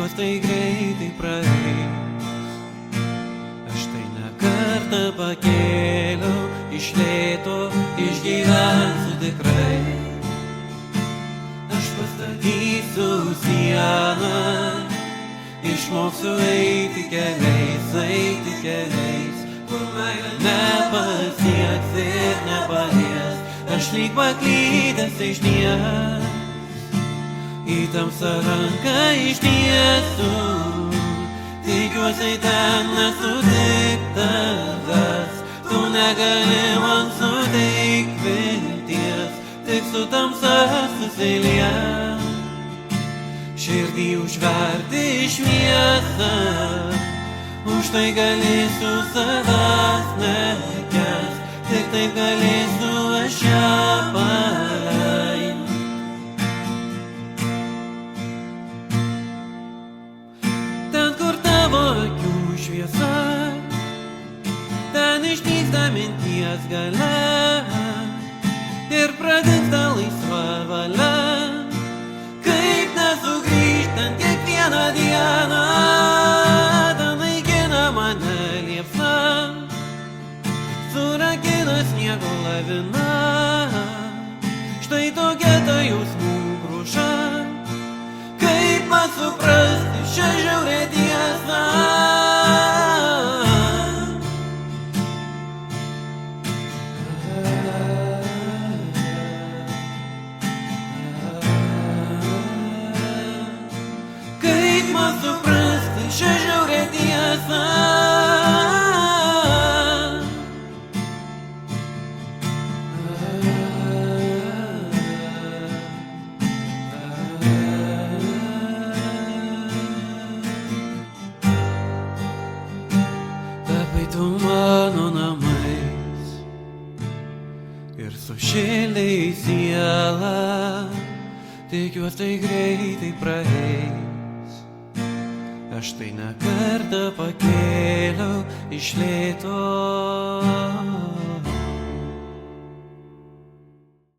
tikiuos tai greitai praeis. Aš tai ne kartą pakėliau, iš lėto išgyvensiu tikrai. Aš pastatysiu sieną, išmoksiu eiti keliais, kur meilė nepasieks ir nepalies. Aš lyg paklydęs išties, į tamsą ranką ištiesiu, tikiuosi ten nesu tik tavęs. Tu negali man suteikti vilties, tik su tamsa susilies. Širdį užverti šviesą, už tai galėsiu savęs nekęst, tik taip galėsiu aš ją paleist. Ten, kur tavo akių šviesa, ten išnyksta minties galia ir pradingsta laisva valia. Kaip nesugrįžtant kiekvieną dieną, ten naikina mane liepsna, surakina sniego lavina. Štai tokia ta jausmų kruša, kaip man suprasti šią žiaurią tiesą. Kaip man suprasti šią žiaurią tiesą. Tapai tu mano namais ir sušildei sielą, tikiuos tai greitai praeis. Aš tai ne kartą pakėliau iš lėto